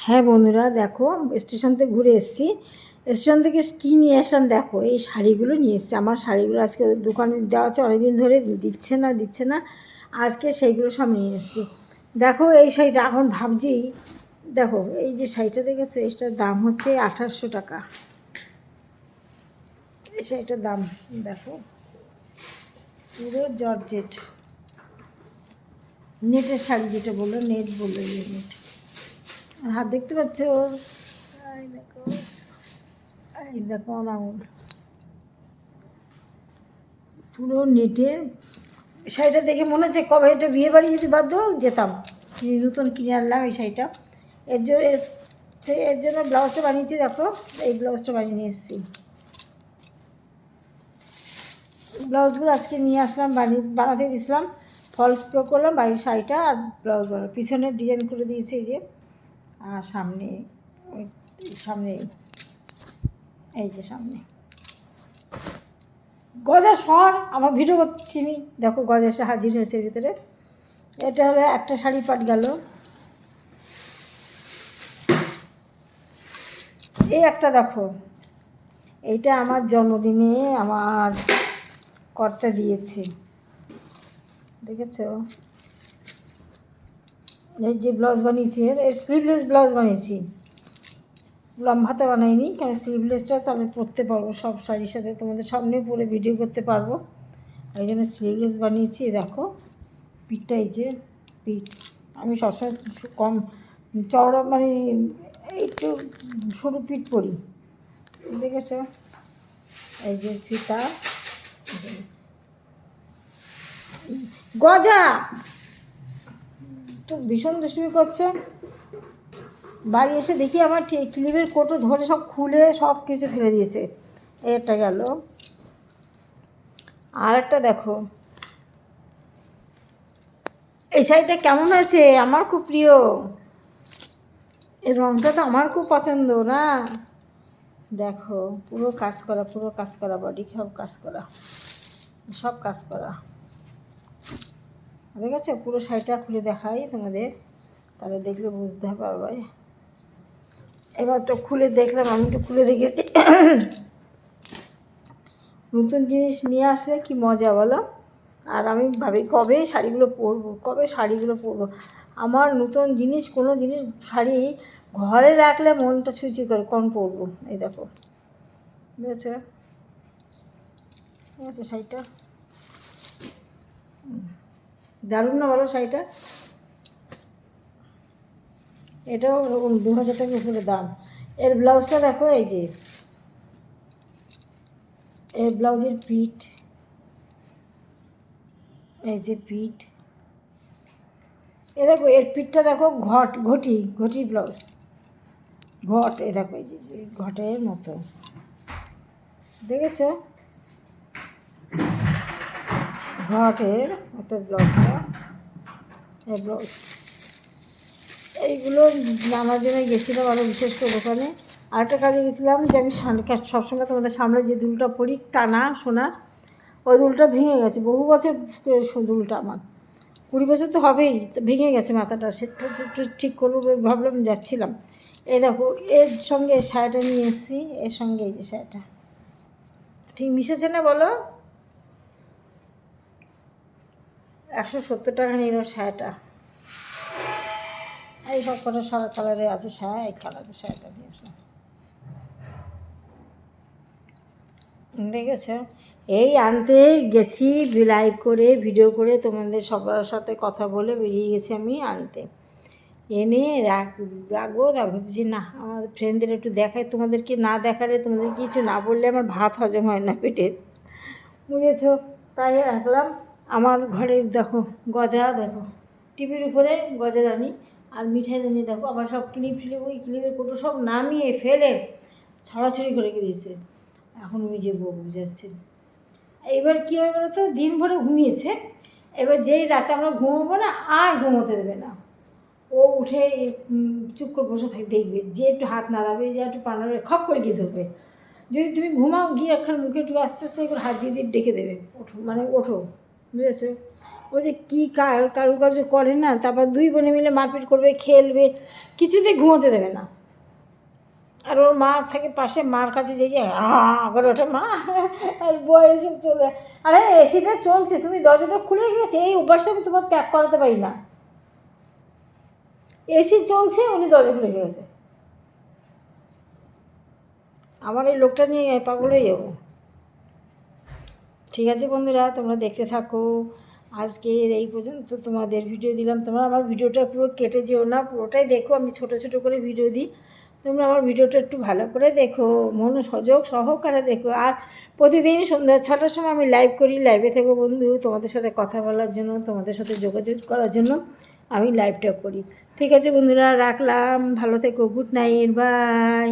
হ্যাঁ বন্ধুরা, দেখো স্টেশন থেকে ঘুরে এসেছি। স্টেশন থেকে কী নিয়ে আসলাম দেখো, এই শাড়িগুলো নিয়ে এসেছি। আমার শাড়িগুলো আজকে দোকানে দেওয়া আছে, অনেকদিন ধরে দিচ্ছে না। আজকে সেইগুলো সব নিয়ে এসেছি। দেখো এই শাড়িটা এখন ভাবছি, দেখো এই যে শাড়িটা দেখেছো, এটার দাম হচ্ছে 1800 টাকা। এই শাড়িটার দাম দেখো, পুরো জর্জেট নেটের শাড়ি, যেটা বললো নেট বললো, এই নেট। হাত দেখতে পাচ্ছ? এই দেখো, এই দেখো আঙুল, পুরো নেটের। শাড়িটা দেখে মনে হচ্ছে কবে এটা বিয়ে বাড়ি যদি বাধ্য যেতাম, নতুন কিনে আনলাম এই শাড়িটা। এর জন্য ব্লাউজটা বানিয়েছি, দেখো এই ব্লাউজটা বানিয়ে নিয়ে এসেছি। ব্লাউজগুলো আজকে নিয়ে আসলাম, বানাতে দিয়েছিলাম, ফলস প্রয়োগ করলাম, বাড়ির শাড়িটা আর ব্লাউজ বানালাম। পিছনে ডিজাইন করে দিয়েছি এই যে, আর সামনে সামনে এই যে সামনে গজা সর আমার ভিডিও করছি নি, দেখো গজা এসে হাজির হয়েছে ভিতরে। এটা হলো একটা শাড়ি পাট গেল। এই একটা দেখো, এইটা আমার জন্মদিনে আমার কর্তা দিয়েছে, দেখেছো? এই যে ব্লাউজ বানিয়েছি, এর স্লিভলেস ব্লাউজ বানিয়েছি, লম্বাতে বানাইনি, কারণ স্লিভলেসটা তাহলে পরতে পারবো সব শাড়ির সাথে, তোমাদের সামনে পরে ভিডিও করতে পারবো, এই জন্য স্লিভলেস বানিয়েছি। দেখো পিঠটা, এই যে পিঠ, আমি সবসময় কম চওড়া মানে একটু সরু পিঠ পরি, দেখেছো? এই যে ফিতা, গজা তো ভীষণ দুষ্টুমি করছে। বাড়ি এসে দেখি আমার ক্লিপের কোটো ধরে সব খুলে সব কিছু ফেলে দিয়েছে। এটা গেল। আর একটা দেখো, এই শাড়িটা কেমন হয়েছে, আমার খুব প্রিয়, এই রঙটা তো আমার খুব পছন্দ না। দেখো পুরো কাজ করা, পুরো কাজ করা, বডি সব কাজ করা, সব কাজ করা, দেখেছো? পুরো শাড়িটা খুলে দেখাই তোমাদের, তাহলে দেখলে বুঝতে পারবে। এবার তো খুলে দেখলাম, আমি তো খুলে দেখেছি। নতুন জিনিস নিয়ে আসলে কি মজা বলো। আর আমি ভাবি কবে শাড়িগুলো পরবো, কবে শাড়িগুলো পরবো। আমার নতুন জিনিস, কোনো জিনিস শাড়ি ঘরে রাখলে মনটা ছুঁচি করে, কখন পরবো। এই দেখো, বুঝেছো? ঠিক আছে, শাড়িটা দারুণ না বলো শাড়িটা? এটাও 2000 টাকার উপরে দাম। এর ব্লাউজটা দেখো, এই যে এর ব্লাউজের পিঠ, এই যে পিঠ, এ দেখো এর পিঠটা দেখো, ঘটি ব্লাউজ, ঘট, এ দেখো এই যে ঘটের মতো, দেখেছো? ঘটের মতো ব্লাউজটা, এই ব্লাউজ। এইগুলো জানার জন্য গেছিলাম আরও বিশেষ করে দোকানে। আরেকটা কাজে গেছিলাম, যে আমি সবসময় তোমাদের সামনে যে দুলটা পরি টানা সোনার, ওই দুলটা ভেঙে গেছে। বহু বছর দুলটা আমার, 20 বছর তো হবেই, তো ভেঙে গেছে মাথাটা, সেটা একটু ঠিক করবো ভাবলাম, যাচ্ছিলাম। এই দেখো এর সঙ্গে শাড়িটা নিয়ে এসেছি, এর সঙ্গে এই যে শাড়িটা, ঠিক মিশেছে না বলো? 170 টাকা নিল শাড়িটা। এই সব কটা সাদা কালারে আছে শাড়ি, এই কালারের শাড়িটা নিয়ে আসলাম, দেখেছো? এই আনতে গেছি, লাইভ করে ভিডিও করে তোমাদের সবার সাথে কথা বলে বেরিয়ে গেছি আমি আনতে। এনে রাখবো, তা ভাবছি না আমার ফ্রেন্ডদের একটু দেখাই, তোমাদেরকে না দেখালে, তোমাদের কিছু না বললে আমার ভাত হজম হয় না পেটের, বুঝেছো? তাই রাখলাম। আমার ঘরে দেখো গজা, দেখো টিভির উপরে গজা রানি, আর মিঠাই রানি দেখো, আবার সব ওই ক্লিপের কোটো সব নামিয়ে ফেলে ছড়াছড়ি করে দিয়েছে। এখন আমি যে বুঝাচ্ছে, এবার কী হবে বলো তো, দিন ভরে ঘুমিয়েছে, এবার যেই রাতে আমরা ঘুমোবো না, আর ঘুমোতে দেবে না। ও উঠে চুপ করে বসে থাকে, দেখবে যে একটু হাত নাড়াবে, যে একটু পা নাড়াবে, খপ করে গিয়ে ধরবে। যদি তুমি ঘুমাও, গিয়ে একখান মুখে একটু আস্তে আস্তে করে হাত দিয়ে ডেকে দেবে, ওঠো মানে ওঠো, বুঝেছো? ও যে কী কারুকার্য করে না, তারপর দুই বোনে মিলে মারপিট করবে, খেলবে, কিছুতেই ঘুমোতে দেবে না। আর ওর মা থাকে পাশে, মার কাছে যে আবার ওটা মা, আর বয়স সব চলে। আরে এসিটা চলছে, তুমি দরজাটা খুলে গেছে, এই অভ্যাসটা আমি তোমার ত্যাগ করাতে পারি না। এসি চলছে, উনি দরজা খুলে গেছে। আমার এই লোকটা নিয়ে পাগল হয়ে যাবো। ঠিক আছে বন্ধুরা, তোমরা দেখতে থাকো। আজকের এই পর্যন্ত তোমাদের ভিডিও দিলাম। তোমরা আমার ভিডিওটা পুরো কেটে যেও না, পুরোটাই দেখো। আমি ছোট ছোট করে ভিডিও দিই, তোমরা আমার ভিডিওটা একটু ভালো করে দেখো, মনোসংযোগ সহকারে দেখো। আর প্রতিদিন সন্ধ্যা 6টার সময় আমি লাইভ করি। লাইভে থেকো বন্ধু, তোমাদের সাথে কথা বলার জন্য, তোমাদের সাথে যোগাযোগ করার জন্য আমি লাইভটা করি। ঠিক আছে বন্ধুরা, রাখলাম। ভালো থেকো। Good night, by.